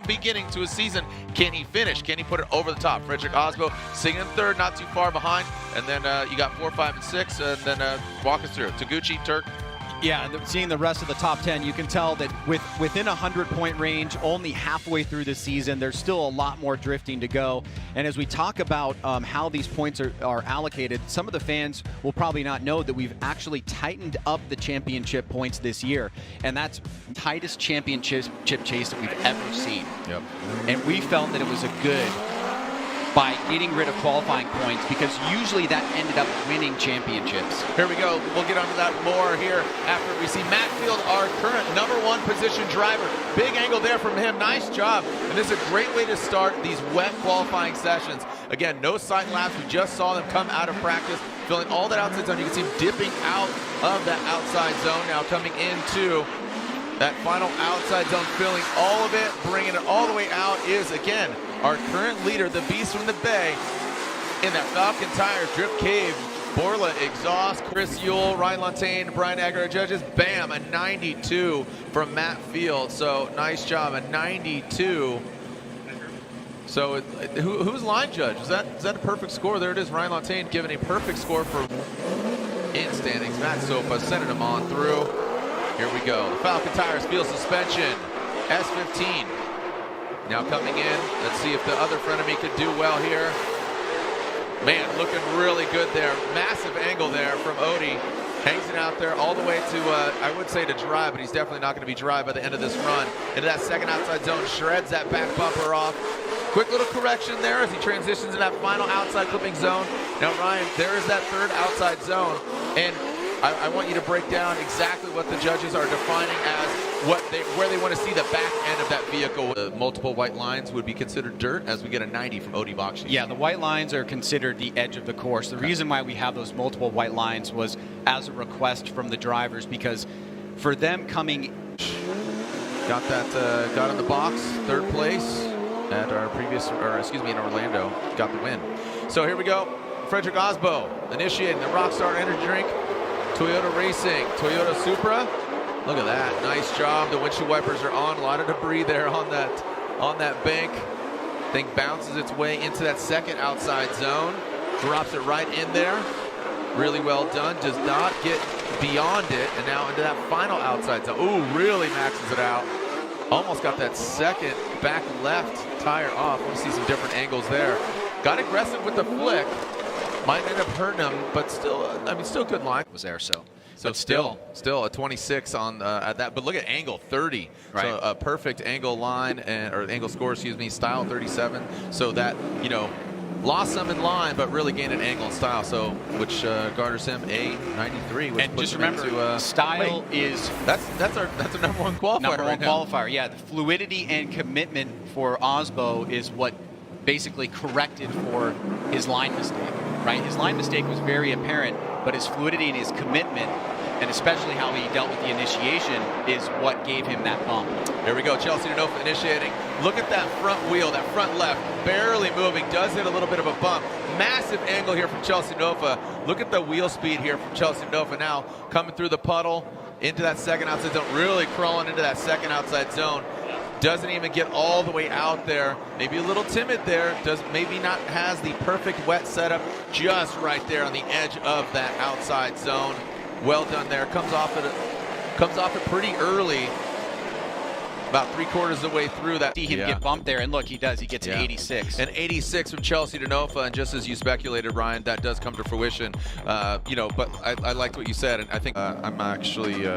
beginning to his season. Can he finish? Can he put it over the top? Frederick Osbo sitting in third, not too far behind. And then you got 4, 5, and 6. And then walk us through. Taguchi, Turk. Yeah, seeing the rest of the top 10, you can tell that within a 100-point range, only halfway through the season, there's still a lot more drifting to go. And as we talk about how these points are allocated, some of the fans will probably not know that we've actually tightened up the championship points this year. And that's the tightest championship chase that we've ever seen. Yep. And we felt that it was a good by getting rid of qualifying points, because usually that ended up winning championships. Here we go. We'll get onto that more here after we see Matt Field, our current #1 position driver. Big angle there from him. Nice job. And this is a great way to start these wet qualifying sessions. Again, no sight laps. We just saw them come out of practice, filling all that outside zone. You can see him dipping out of that outside zone now, coming into that final outside zone, filling all of it, bringing it all the way out is, again, our current leader, the Beast from the Bay, in that Falcon Tires Drip Cave, Borla exhaust, Chris Yule, Ryan Lantain, Brian Agger, judges. Bam, a 92 from Matt Field. So nice job, a 92. So who's line judge? Is that a perfect score? There it is, Ryan Lantain giving a perfect score for in standings. Matt Sopa sending him on through. Here we go. The Falcon Tires field suspension, S15. Now coming in, let's see if the other friend of me could do well here. Man, looking really good there. Massive angle there from Odie. Hangs it out there all the way to, I would say to dry, but he's definitely not going to be dry by the end of this run. Into that second outside zone, shreds that back bumper off. Quick little correction there as he transitions in that final outside clipping zone. Now Ryan, there is that third outside zone, and I want you to break down exactly what the judges are defining as where they want to see the back end of that vehicle. The multiple white lines would be considered dirt, as we get a 90 from Odie Bakshi. Yeah, the white lines are considered the edge of the course. The reason why we have those multiple white lines was as a request from the drivers, because for them coming... Got in the box, third place at our previous, in Orlando, got the win. So here we go. Frederick Osbo initiating the Rockstar Energy Drink. Toyota Racing, Toyota Supra. Look at that, nice job. The windshield wipers are on. A lot of debris there on that bank. Thing bounces its way into that second outside zone. Drops it right in there. Really well done. Does not get beyond it. And now into that final outside zone. Ooh, really maxes it out. Almost got that second back left tire off. Want to see some different angles there. Got aggressive with the flick. Might end up hurting him, but still, I mean, still good line was there. So still a 26 on at that. But look at angle 30. Right. So a perfect angle line or angle score, excuse me, style 37. So that, you know, lost some in line, but really gained an angle and style. So which garners him a 93. Which and just remember, style is that's our #1 qualifier. #1 qualifier. Yeah, the fluidity and commitment for Osbo is what basically corrected for his line mistake. Right, his line mistake was very apparent, but his fluidity and his commitment, and especially how he dealt with the initiation, is what gave him that bump. Here we go, Chelsea Denofa initiating. Look at that front wheel, that front left, barely moving, does hit a little bit of a bump. Massive angle here from Chelsea Denofa. Look at the wheel speed here from Chelsea Denofa now, coming through the puddle, into that second outside zone, really crawling into that second outside zone. Doesn't even get all the way out there. Maybe a little timid there. Maybe not has the perfect wet setup, just right there on the edge of that outside zone. Well done there. Comes off it pretty early. About 3/4 of the way through that. See him get bumped there, and look, he does. He gets an 86. An 86 from Chelsea Denofa, and just as you speculated, Ryan, that does come to fruition. You know, but I liked what you said, and I think I'm actually.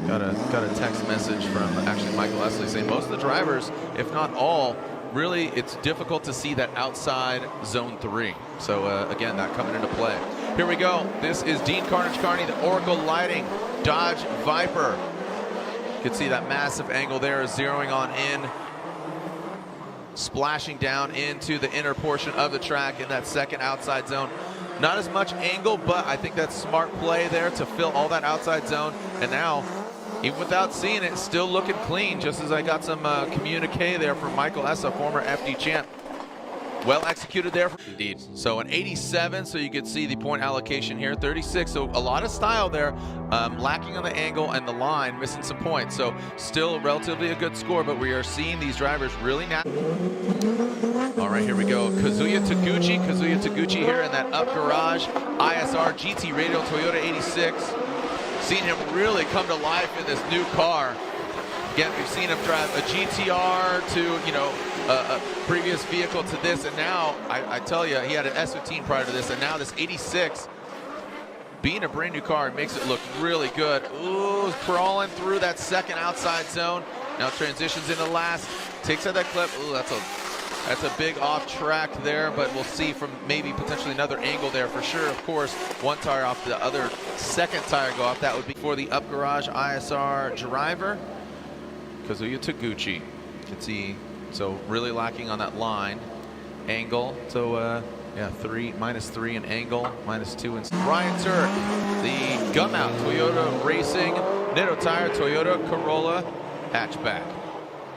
Got a text message from actually Michael Esley saying most of the drivers, if not all, really it's difficult to see that outside zone 3. So again, that coming into play. Here we go. This is Dean Carnage Carney, the Oracle Lighting Dodge Viper. You can see that massive angle there, zeroing on in, splashing down into the inner portion of the track in that second outside zone. Not as much angle, but I think that's smart play there to fill all that outside zone. And now, even without seeing it, still looking clean, just as I got some communique there from Michael Essa, former FD champ. Well executed there. Indeed. So an 87, so you could see the point allocation here. 36, so a lot of style there. Lacking on the angle and the line, missing some points. So still relatively a good score, but we are seeing these drivers really now. All right, here we go. Kazuya Taguchi here in that up garage. ISR GT Radial Toyota 86. Seen him really come to life in this new car. Again, we've seen him drive a GTR to, you know, a previous vehicle to this, and now, I tell you, he had an S15 prior to this, and now this 86, being a brand new car, makes it look really good. Ooh, crawling through that second outside zone. Now transitions into last, takes out that clip. Ooh, that's a big off track there, but we'll see from maybe potentially another angle there for sure. Of course, one tire off, the other second tire go off. That would be for the up garage ISR driver, Kazuya Taguchi. You can see, so really lacking on that line angle. So yeah, -3 in angle, -2 in. Ryan Turk, the Gum Out Toyota Racing Nitto Tire Toyota Corolla hatchback.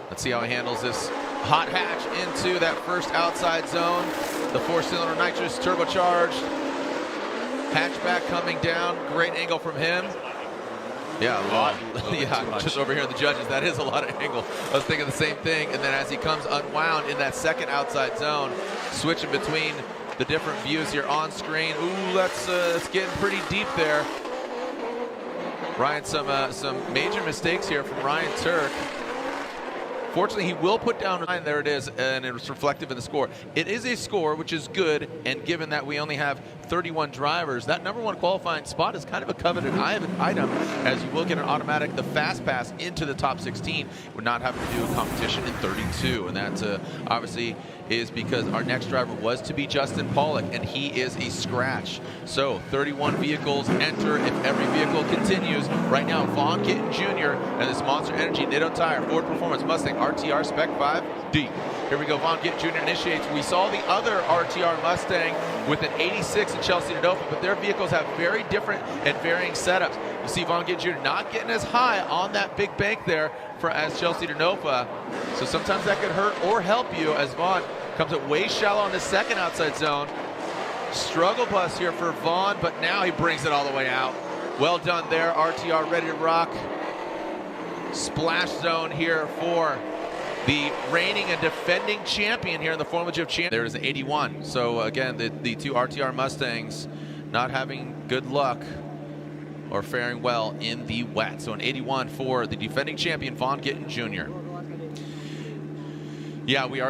Let's see how he handles this hot hatch into that first outside zone. The 4-cylinder nitrous turbocharged hatchback coming down. Great angle from him. Yeah, a lot. Yeah, just over here in the judges, that is a lot of angle. I was thinking the same thing. And then as he comes unwound in that second outside zone, switching between the different views here on screen. Ooh, it's getting pretty deep there. Ryan, some major mistakes here from Ryan Turk. Fortunately, he will put down, and there it is, and it's reflective in the score. It is a score, which is good, and given that we only have 31 drivers, that #1 qualifying spot is kind of a coveted item, as you will get an automatic, the fast pass into the top 16. We're not having to do a competition in 32, and that obviously is because our next driver was to be Justin Pollock, and he is a scratch. So 31 vehicles enter if every vehicle continues. Right now, Vaughn Gittin Jr. and this Monster Energy Nitto Tire Ford Performance Mustang RTR Spec 5D. Here we go, Vaughn Gittin Jr. initiates. We saw the other RTR Mustang with an 86 in Chelsea Denofa, but their vehicles have very different and varying setups. You see Vaughn Gittin Jr. not getting as high on that big bank there as Chelsea Denofa. So sometimes that could hurt or help you as Vaughn comes up way shallow in the second outside zone. Struggle bus here for Vaughn, but now he brings it all the way out. Well done there, RTR ready to rock. Splash zone here for the reigning and defending champion here in the Formula Drift Champion. There is an 81. So again, the two RTR Mustangs not having good luck or faring well in the wet. So an 81 for the defending champion, Vaughn Gittin Jr. Yeah, we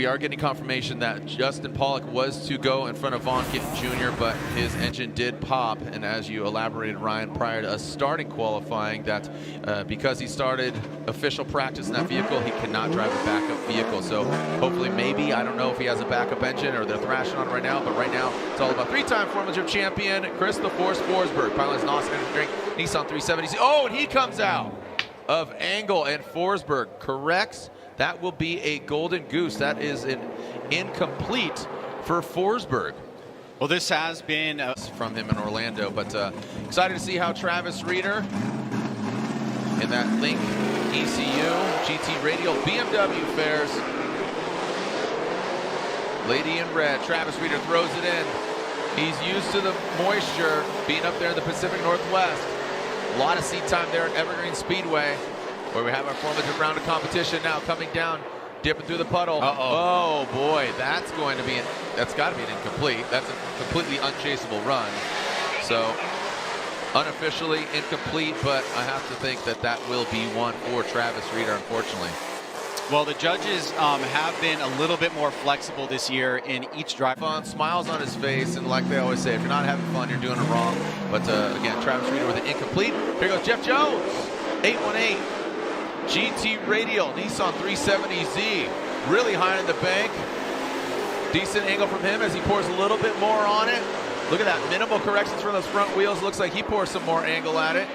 are getting confirmation that Justin Pollock was to go in front of Vaughn Gittin Jr., but his engine did pop, and as you elaborated, Ryan, prior to us starting qualifying, that because he started official practice in that vehicle, he cannot drive a backup vehicle. So hopefully, maybe, I don't know if he has a backup engine or they're thrashing on it right now, but right now it's all about three-time Formula Drift champion Chris the Force Forsberg, pilots NOS Energy Drink, Nissan 370. Oh, and he comes out of angle, and Forsberg corrects. That will be a golden goose. That is an incomplete for Forsberg. Well, this has been from him in Orlando, but excited to see how Travis Reeder in that Link ECU GT Radial BMW fares. Lady in red, Travis Reeder throws it in. He's used to the moisture being up there in the Pacific Northwest. A lot of seat time there at Evergreen Speedway, where we have our Formula Drift round of competition now coming down, dipping through the puddle. Oh boy, that's got to be an incomplete. That's a completely unchaseable run. So unofficially incomplete, but I have to think that that will be one for Travis Reeder, unfortunately. Well, the judges have been a little bit more flexible this year in each drive. Fun, smiles on his face, and like they always say, if you're not having fun, you're doing it wrong. But again, Travis Reeder with an incomplete. Here goes Jeff Jones, 818. GT Radial, Nissan 370Z, really high in the bank. Decent angle from him as he pours a little bit more on it. Look at that, minimal corrections from those front wheels. Looks like he pours some more angle at it.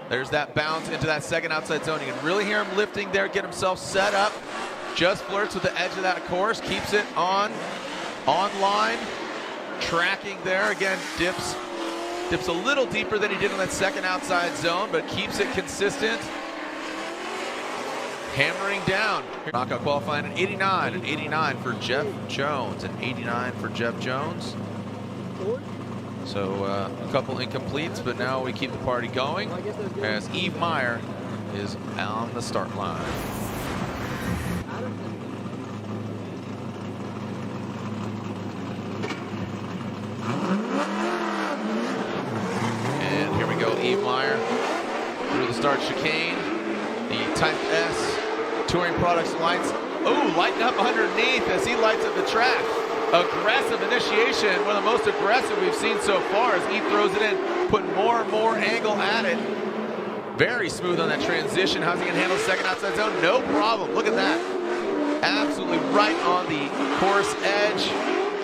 There's that bounce into that second outside zone. You can really hear him lifting there, get himself set up. Just flirts with the edge of that course, keeps it on line. Tracking there, again, dips a little deeper than he did in that second outside zone, but keeps it consistent. hammering down. Knockout qualifying an 89 for Jeff Jones, an 89 for Jeff Jones. So a couple incompletes, but now we keep the party going as Eve Meyer is on the start line. And here we go, Eve Meyer through the start chicane. The Type S Touring Products lights. Oh, lighting up underneath as he lights up the track. Aggressive initiation, one of the most aggressive we've seen so far as Eve throws it in, putting more and more angle at it. Very smooth on that transition. How's he gonna handle the second outside zone? No problem, look at that. Absolutely right on the course edge.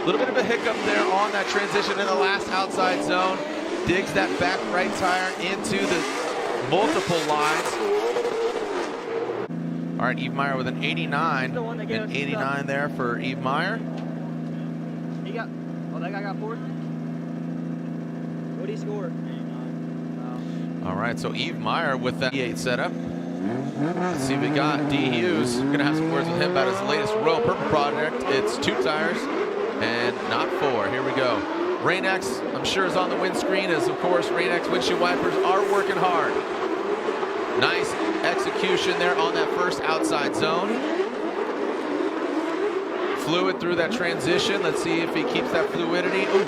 A little bit of a hiccup there on that transition in the last outside zone. Digs that back right tire into the multiple lines. All right, Eve Meyer with an 89. An 89 there for Eve Meyer. He got, oh, that guy got fourth? What did he score? 89. All right, so Eve Meyer with that E8 setup. Let's see what we got. D. Hughes, we're gonna have some words with him about his latest Royal Purple project. It's 2 tires and not 4. Here we go. Rain-X, I'm sure, is on the windscreen as, of course, Rain-X windshield wipers are working hard. Nice execution there on that first outside zone. Fluid through that transition. Let's see if he keeps that fluidity. Ooh.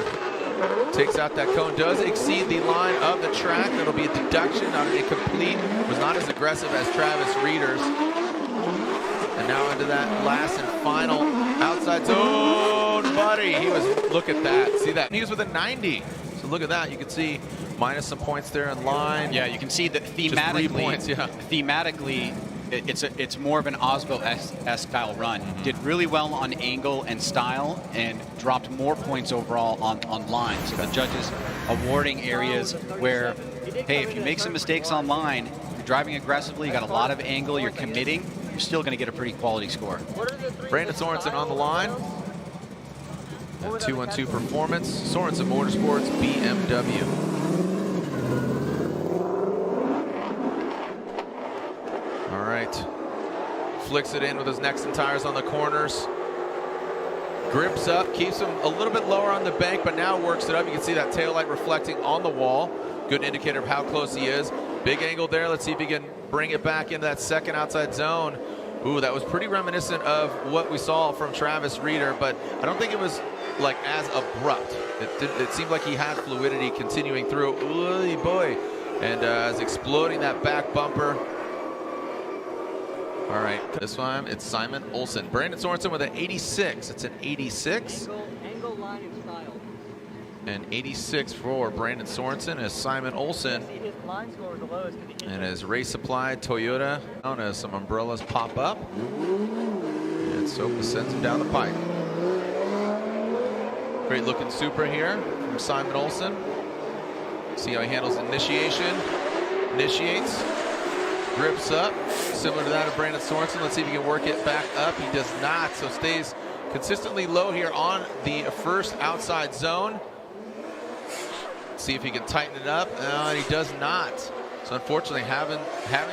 Takes out that cone. Does exceed the line of the track. That'll be a deduction, not an incomplete. Was not as aggressive as Travis Reeder's. And now into that last and final outside zone, buddy. He was, look at that. See that? He was with a 90. So look at that. You can see minus some points there in line. Yeah, you can see that thematically, 3 points, yeah. Thematically, it's more of an Osbo-esque style run. Did really well on angle and style, and dropped more points overall on line. So the judges awarding areas where, hey, if you make some mistakes on line, you're driving aggressively, you got a lot of angle, you're committing, you're still going to get a pretty quality score. Brandon Sorensen on the line. 212 Performance. Sorensen Motorsports, BMW. All right. Flicks it in with his Nexen tires on the corners. Grips up, keeps him a little bit lower on the bank, but now works it up. You can see that taillight reflecting on the wall. Good indicator of how close he is. Big angle there. Let's see if he can bring it back into that second outside zone. Ooh, that was pretty reminiscent of what we saw from Travis Reeder, but I don't think it was like as abrupt. It seemed like he had fluidity continuing through. Ooh, boy. And is exploding that back bumper. All right, this time it's Simon Olsen. Brandon Sorensen with an 86. It's an 86. Angle, line, and style. An 86 for Brandon Sorensen as Simon Olsen. His line score was the lowest. And as race supplied Toyota, as some umbrellas pop up. And so sends him down the pipe. Great looking Supra here from Simon Olsen. See how he handles initiation. Initiates. Grips up, similar to that of Brandon Sorensen. Let's see if he can work it back up. He does not, so stays consistently low here on the first outside zone. See if he can tighten it up. And he does not. So unfortunately, having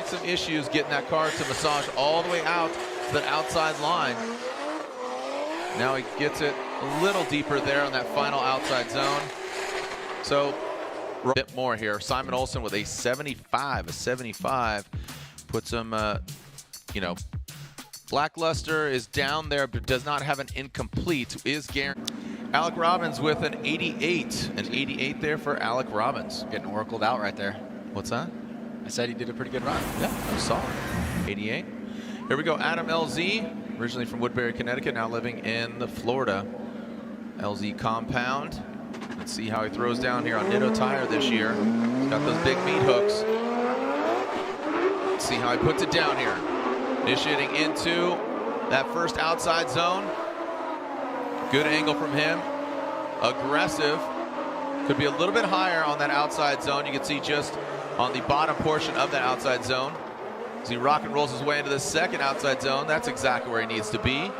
some issues getting that car to massage all the way out to the outside line. Now he gets it a little deeper there on that final outside zone. So a bit more here. Simon Olsen with a 75. A 75 puts him, lackluster, is down there, but does not have an incomplete. Is guaranteed. Alec Robbins with an 88. An 88 there for Alec Robbins. Getting oracled out right there. What's that? I said he did a pretty good run. Yeah, that was solid. 88. Here we go. Adam LZ, originally from Woodbury, Connecticut, now living in the Florida LZ compound. Let's see how he throws down here on Nitto Tire this year. He's got those big meat hooks. Let's see how he puts it down here. Initiating into that first outside zone. Good angle from him. Aggressive. Could be a little bit higher on that outside zone. You can see just on the bottom portion of that outside zone. As he rock and rolls his way into the second outside zone. That's exactly where he needs to be.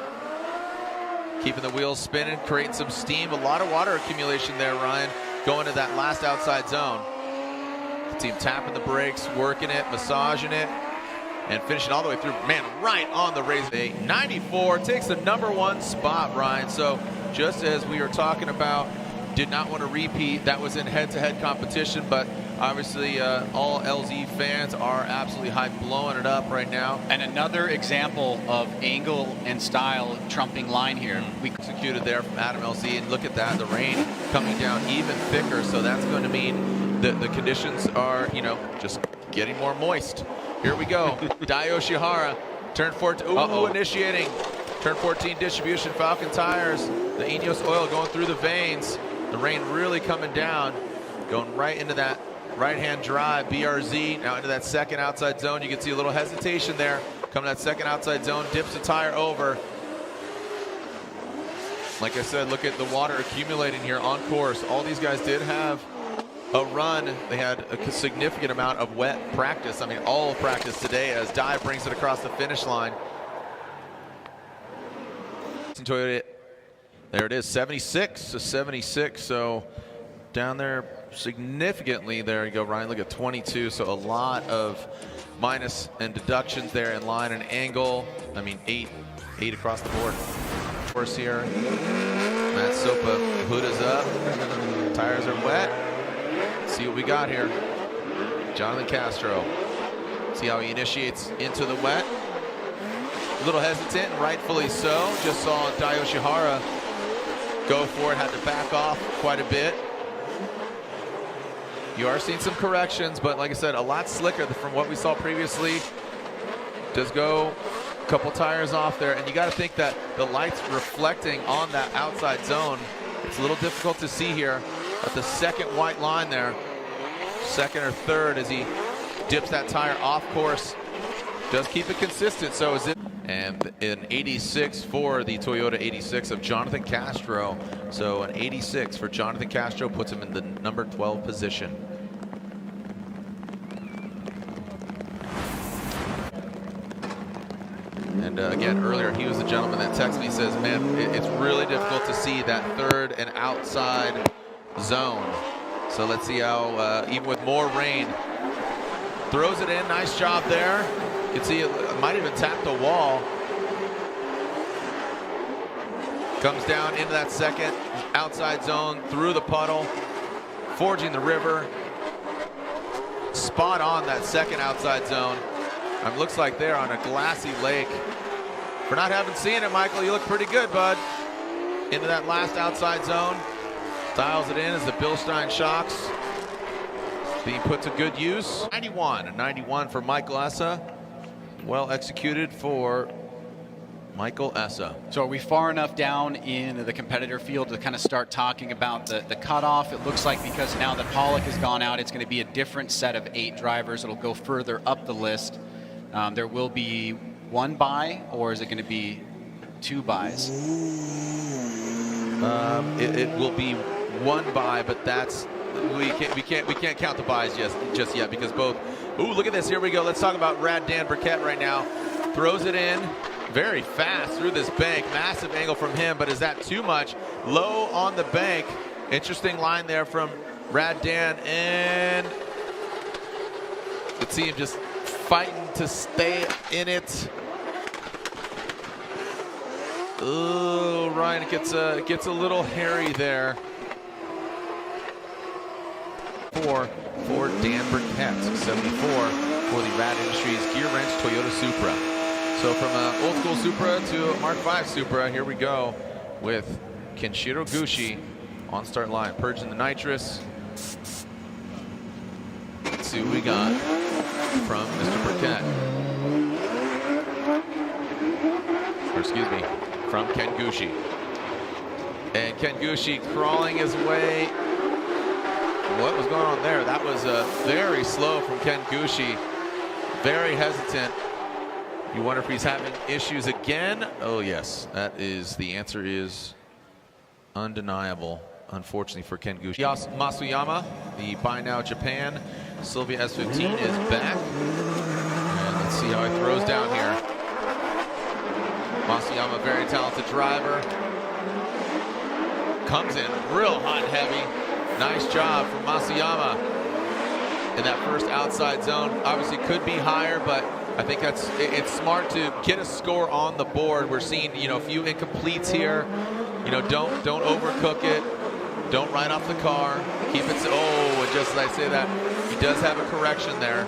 Keeping the wheels spinning, creating some steam. A lot of water accumulation there, Ryan, going to that last outside zone. The team tapping the brakes, working it, massaging it. and finishing all the way through, man, right on the race. 94 takes the #1 spot, Ryan. So just as we were talking about, did not want to repeat. That was in head-to-head competition, but obviously all LZ fans are absolutely hyped, blowing it up right now. And another example of angle and style trumping line here. We executed there from Adam LZ, and look at that, the rain coming down even thicker, so that's going to mean that the conditions are, you know, just getting more moist. Here we go. Dai Yoshihara, turn 14, initiating. Turn 14 distribution, Falcon tires. The Ineos oil going through the veins. The rain really coming down, going right into that right-hand drive, BRZ, now into that second outside zone. You can see a little hesitation there. Coming that second outside zone, dips the tire over. Like I said, look at the water accumulating here on course. All these guys did have a run. They had a significant amount of wet practice. I mean, all practice today as Dai brings it across the finish line. Toyota, there it is, 76 to 76. So down there significantly. There you go, Ryan. Look at 22. So a lot of minus and deductions there in line and angle. I mean, eight across the board. Of course here, Matt Sopa, hood is up. Tires are wet. Let's see what we got here. Jonathan Castro. See how he initiates into the wet. A little hesitant, and rightfully so. Just saw Dai Yoshihara go for it, had to back off quite a bit. You are seeing some corrections, but like I said, a lot slicker from what we saw previously. Does go a couple tires off there, and you got to think that the light's reflecting on that outside zone. It's a little difficult to see here at the second white line there. Second or third as he dips that tire off course. Does keep it consistent, so is it. And an 86 for the Toyota 86 of Jonathan Castro. So an 86 for Jonathan Castro puts him in the number 12 position. And again, earlier he was the gentleman that texted me, says, man, it's really difficult to see that third and outside zone. So let's see how, even with more rain, throws it in. Nice job there. You can see it might even tap the wall. Comes down into that second outside zone, through the puddle, forging the river. Spot on that second outside zone. Looks like they're on a glassy lake. For not having seen it, Michael, you look pretty good, bud. Into that last outside zone. Dials it in as the Bilstein shocks being put to good use. 91 for Michael Essa. Well executed for Michael Essa. So are we far enough down in the competitor field to kind of start talking about the cutoff? It looks like because now that Pollock has gone out, it's going to be a different set of 8 drivers. It'll go further up the list. There will be 1 bye, or is it going to be 2 byes? It will be 1 bye, but that's we can't count the byes just yet because both. Ooh, look at this. Here we go. Let's talk about Rad Dan Burkett right now. Throws it in very fast through this bank. Massive angle from him, but is that too much? Low on the bank. Interesting line there from Rad Dan, and you can see him just fighting to stay in it. Oh, Ryan, it gets a little hairy there. For Dan Burkett, 74 for the Rad Industries Gear Wrench Toyota Supra. So from old school Supra to Mark V Supra, here we go with Kenshiro Gushi on start line, purging the nitrous. Let's see what we got from Mr. Burkett. Or excuse me, from Ken Gushi. And Ken Gushi crawling his way. What was going on there? That was very slow from Ken Gushi. Very hesitant. You wonder if he's having issues again? Oh yes, that is, the answer is undeniable, unfortunately for Ken Gushi. Masuyama, the Buy Now Japan Sylvia S15 is back. And let's see how he throws down here. Masuyama, very talented driver. Comes in real hot and heavy. Nice job from Masuyama in that first outside zone. Obviously could be higher, but I think it's smart to get a score on the board. We're seeing, a few incompletes here. Don't overcook it. Don't write off the car. Keep it. Oh, and just as I say that, he does have a correction there.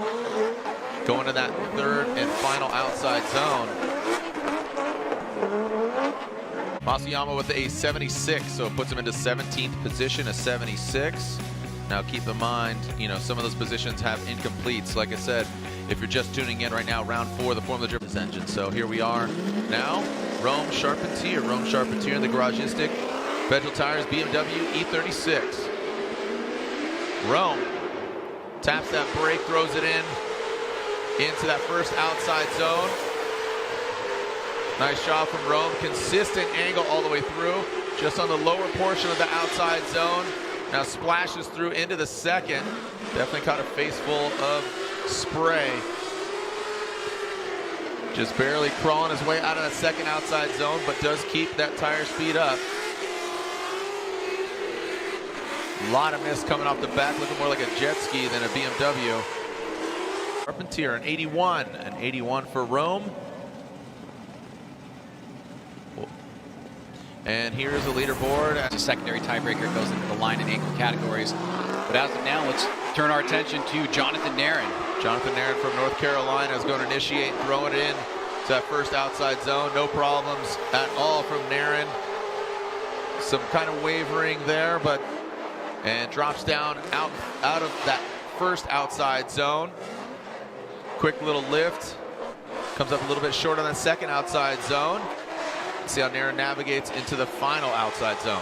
Going to that third and final outside zone. Masuyama with a 76, so it puts him into 17th position, a 76. Now keep in mind, some of those positions have incompletes. Like I said, if you're just tuning in right now, round 4, the Formula Drift engine. So here we are now. Rome Charpentier in the Garagistic. Federal Tires BMW E36. Rome taps that brake, throws it into that first outside zone. Nice job from Rome. Consistent angle all the way through. Just on the lower portion of the outside zone. Now splashes through into the second. Definitely caught a face full of spray. Just barely crawling his way out of that second outside zone, but does keep that tire speed up. A lot of mist coming off the back, looking more like a jet ski than a BMW. Charpentier, an 81 for Rome. And here's the leaderboard. As a secondary tiebreaker goes into the line and ankle categories. But as of now, let's turn our attention to Jonathan Nairn. Jonathan Nairn from North Carolina is going to initiate and throw it in to that first outside zone. No problems at all from Nairn. Some kind of wavering there, and drops down out of that first outside zone. Quick little lift. Comes up a little bit short on that second outside zone. See how Nairn navigates into the final outside zone.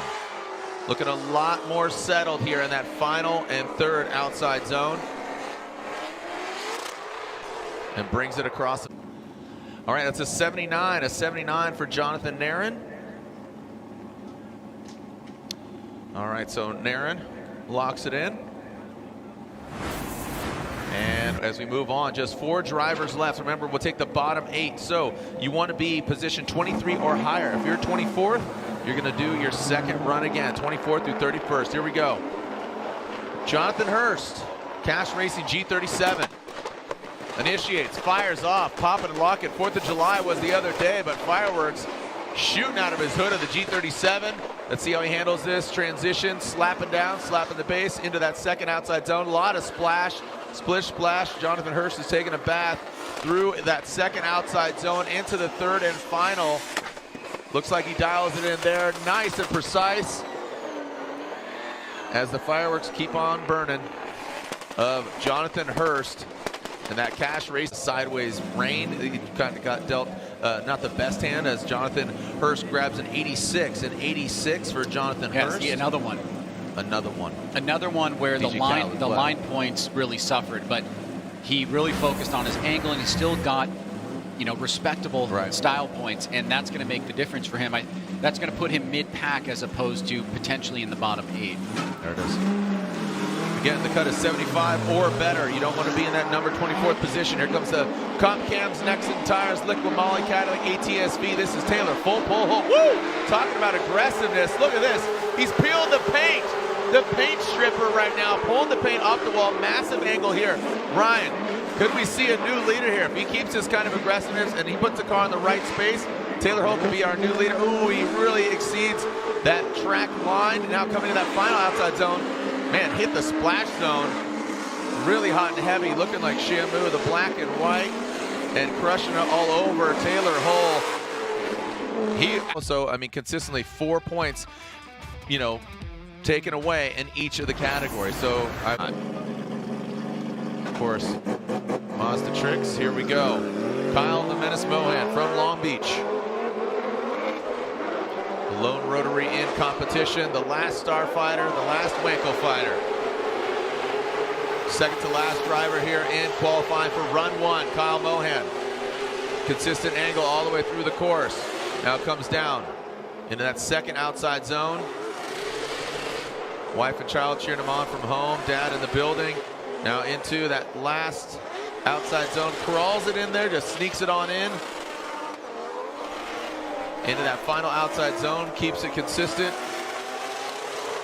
Looking a lot more settled here in that final and third outside zone. And brings it across. All right, that's a 79 for Jonathan Nairn. All right, so Nairn locks it in. And as we move on, just 4 drivers left. Remember, we'll take the bottom 8. So you want to be position 23 or higher. If you're 24th, you're going to do your second run again, 24th through 31st. Here we go. Jonathan Hurst, Cash Racing G37. Initiates, fires off, pop it and lock it. 4th of July was the other day, but fireworks shooting out of his hood of the G37. Let's see how he handles this transition. Slapping down, slapping the base into that second outside zone. A lot of splash. Splish splash. Jonathan Hurst is taking a bath through that second outside zone into the third and final. Looks like he dials it in there. Nice and precise. As the fireworks keep on burning of Jonathan Hurst. And that Cash Race sideways rain. He kind of got dealt not the best hand as Jonathan Hurst grabs an 86. An 86 for Jonathan Hurst. See, another one. Another one where the line points really suffered, but he really focused on his angle, and he still got, respectable style points, and that's going to make the difference for him. That's going to put him mid-pack as opposed to potentially in the bottom 8. There it is. Again, the cut is 75 or better. You don't want to be in that number 24th position. Here comes the Comp Cams, Nexen Tires, Liquid Moly, Cadillac, ATSV. This is Taylor, full pull hole. Woo! Talking about aggressiveness. Look at this. He's peeled the paint. The paint stripper right now, pulling the paint off the wall. Massive angle here. Ryan, could we see a new leader here? If he keeps this kind of aggressiveness and he puts the car in the right space, Taylor Holt could be our new leader. Ooh, he really exceeds that track line. Now coming to that final outside zone. Man, hit the splash zone. Really hot and heavy, looking like Shamu, the black and white, and crushing it all over Taylor Holt. He also, consistently 4 points, taken away in each of the categories. So, of course, Mazda Tricks, here we go. Kyle the Menace Mohan from Long Beach. The lone rotary in competition, the last Starfighter, the last Wanko fighter. Second to last driver here in qualifying for run 1, Kyle Mohan. Consistent angle all the way through the course. Now comes down into that second outside zone. Wife and child cheering him on from home. Dad in the building. Now into that last outside zone. Crawls it in there, just sneaks it on in. Into that final outside zone. Keeps it consistent.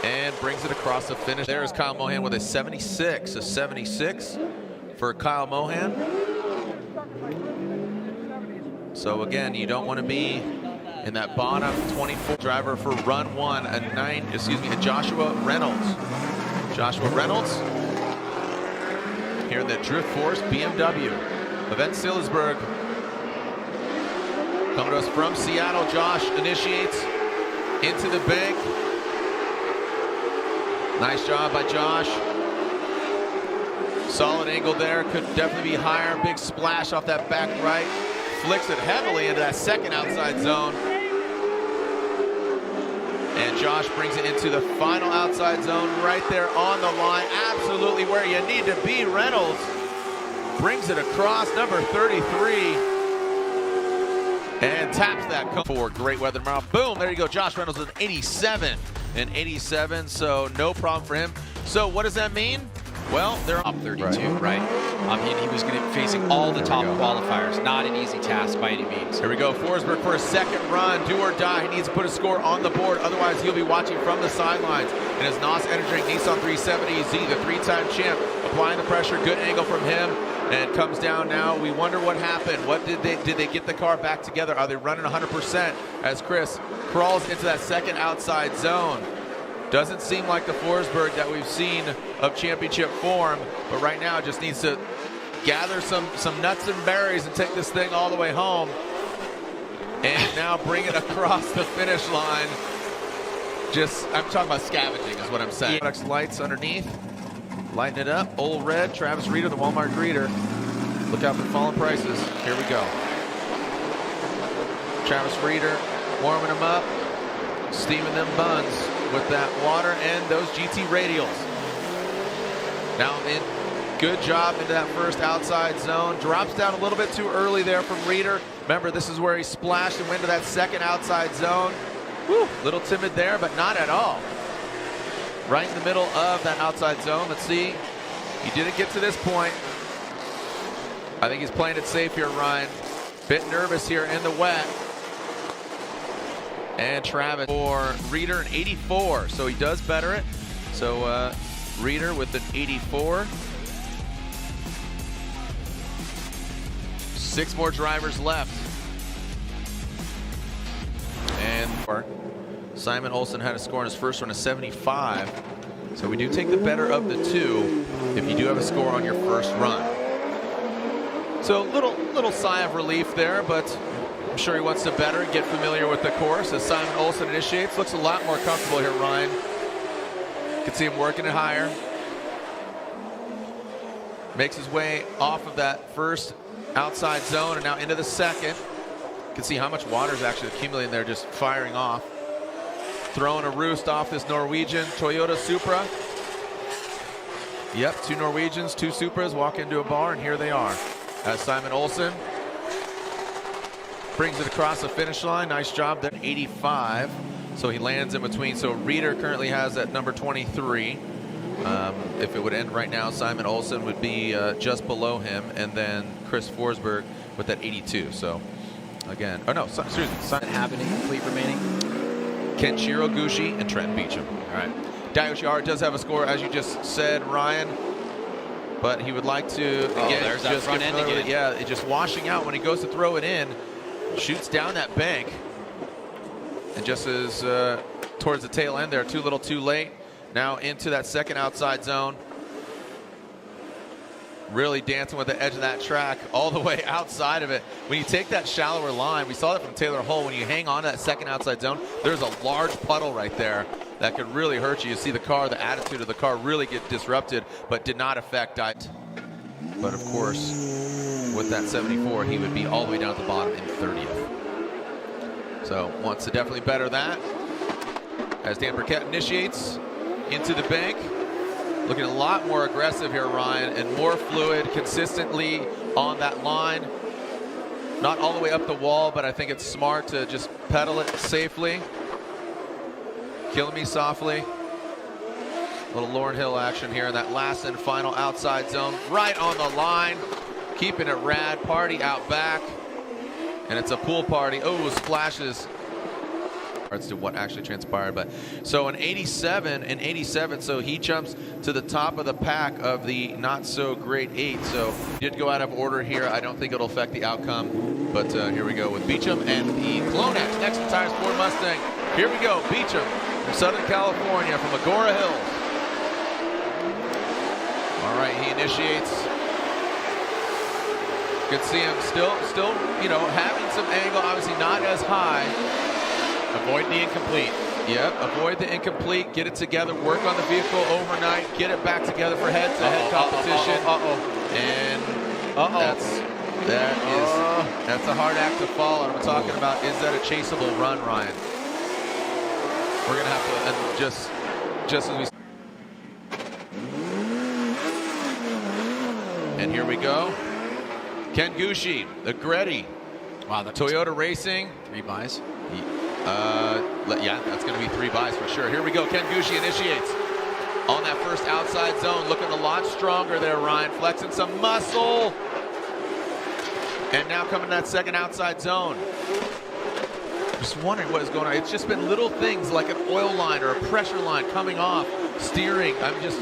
And brings it across the finish. There is Kyle Mohan with a 76. A 76 for Kyle Mohan. So again, you don't want to be in that bottom 24. Driver for run one, a Joshua Reynolds. Joshua Reynolds here in the Drift Force BMW. Event Sillersburg. Coming to us from Seattle. Josh initiates into the bank. Nice job by Josh. Solid angle there, could definitely be higher. Big splash off that back right. Flicks it heavily into that second outside zone. And Josh brings it into the final outside zone right there on the line. Absolutely where you need to be. Reynolds brings it across, number 33. And taps that for great weather tomorrow. Boom, there you go. Josh Reynolds with 87 and 87, so no problem for him. So what does that mean? Well, they're top 32, right? He was going to be facing all the top qualifiers. Not an easy task by any means. Here we go. Forsberg for a second run. Do or die. He needs to put a score on the board. Otherwise, he'll be watching from the sidelines. And as NOS entering Nissan 370Z, the three-time champ, applying the pressure. Good angle from him. And comes down now. We wonder what happened. What did they get the car back together? Are they running 100% as Chris crawls into that second outside zone? Doesn't seem like the Forsberg that we've seen of championship form, but right now just needs to gather some nuts and berries and take this thing all the way home. And now bring it across the finish line. I'm talking about scavenging is what I'm saying. Yeah. Lights underneath, lighten it up. Old Red, Travis Reeder, the Walmart greeter. Look out for falling prices. Here we go. Travis Reeder warming them up, steaming them buns with that water and those GT radials. Now in, good job into that first outside zone. Drops down a little bit too early there from Reeder. Remember, this is where he splashed and went to that second outside zone. Whew, little timid there, but not at all. Right in the middle of that outside zone. Let's see. He didn't get to this point. I think he's playing it safe here, Ryan. Bit nervous here in the wet. And Travis for Reeder, an 84, so he does better it. So Reeder with an 84. 6 more drivers left. And Simon Olsen had a score in his first one of 75. So we do take the better of the two if you do have a score on your first run. So little sigh of relief there, but I'm sure he wants to better get familiar with the course as Simon Olsen initiates. Looks a lot more comfortable here, Ryan. You can see him working it higher. Makes his way off of that first outside zone and now into the second. You can see how much water is actually accumulating there, just firing off. Throwing a roost off this Norwegian Toyota Supra. Yep, 2 Norwegians, 2 Supras walk into a bar, and here they are. As Simon Olsen brings it across the finish line. Nice job there. 85. So he lands in between. So Reeder currently has that number 23. If it would end right now, Simon Olsen would be just below him, and then Chris Forsberg with that 82. So again, oh no, seriously, Simon Having a complete remaining. Kenshiro Gushi and Trent Beecham. All right. Daiyoshi does have a score, as you just said, Ryan. But he would like to, again, there's that just front end again. Yeah, it's just washing out when he goes to throw it in. Shoots down that bank. And just as towards the tail end there, too little too late. Now into that second outside zone. Really dancing with the edge of that track all the way outside of it. When you take that shallower line, we saw that from Taylor Hull, when you hang on to that second outside zone, there's a large puddle right there that could really hurt you. You see the car, the attitude of the car really get disrupted, but did not affect it. But of course, with that 74, he would be all the way down at the bottom in 30th. So wants to definitely better that. As Dan Burkett initiates into the bank. Looking a lot more aggressive here, Ryan, and more fluid, consistently on that line. Not all the way up the wall, but I think it's smart to just pedal it safely. Killing me softly. A little Lauryn Hill action here in that last and final outside zone. Right on the line. Keeping it rad. Party out back. And it's a pool party. Oh, splashes. To what actually transpired, but so an 87 and 87, so he jumps to the top of the pack of the not so great 8. So he did go out of order here. I don't think it'll affect the outcome But here we go with Beecham and the Clonex next to Tires Ford Mustang. Here we go, Beecham from Southern California, from Agora Hills. All right, he initiates. You can see him still, you know, having some angle, obviously not as high. Avoid the incomplete. Yep, avoid the incomplete, get it together, work on the vehicle overnight, get it back together for head-to-head competition. And that's a hard act to follow. And I'm talking about, is that a chaseable run, Ryan? We're gonna have to, and just as we. And here we go. Ken Gucci, the Gretty. Wow, the Toyota Racing. 3 buys. Yeah, that's going to be 3 buys for sure. Here we go. Ken Gucci initiates on that first outside zone. Looking a lot stronger there, Ryan. Flexing some muscle. And now coming that second outside zone. Just wondering what is going on. It's just been little things like an oil line or a pressure line coming off, steering. I'm just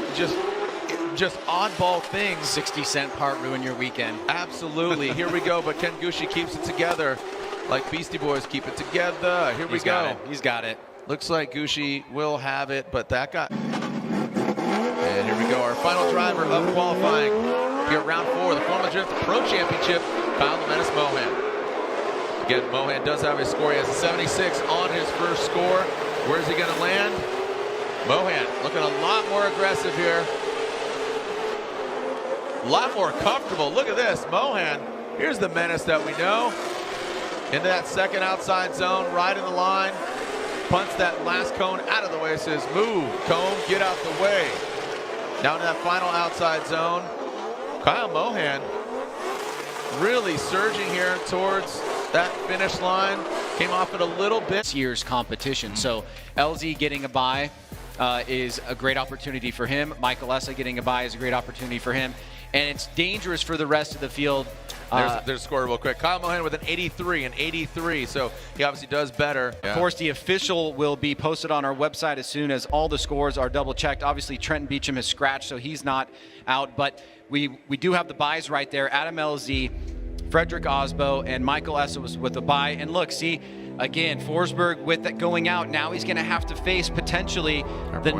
oddball things. 60-cent part ruin your weekend. Absolutely. Here we go. But Ken Gucci keeps it together. Like Beastie Boys keep it together. Here we go. He's got it. Looks like Gucci will have it, but that got. And here we go. Our final driver of qualifying here at round 4, the Formula Drift Pro Championship, Kyle Menace Mohan. Again, Mohan does have his score. He has a 76 on his first score. Where's he going to land? Mohan looking a lot more aggressive here. A lot more comfortable. Look at this. Mohan, here's the Menace that we know. Into that second outside zone, right in the line. Punts that last cone out of the way. Says, move, cone, get out the way. Down to that final outside zone. Kyle Mohan really surging here towards that finish line. Came off it a little bit. This year's competition. So LZ getting a bye is a great opportunity for him. Michael Essa getting a bye is a great opportunity for him. And it's dangerous for the rest of the field. There's a score real quick. Kyle Mohan with an 83, so he obviously does better. Of course, the official will be posted on our website as soon as all the scores are double-checked. Obviously, Trenton Beecham has scratched, so he's not out, but we do have the buys right there. Adam LZ, Frederick Osbo, and Michael Essa was with a buy. And look, see, again, Forsberg with that going out, now he's going to have to face potentially the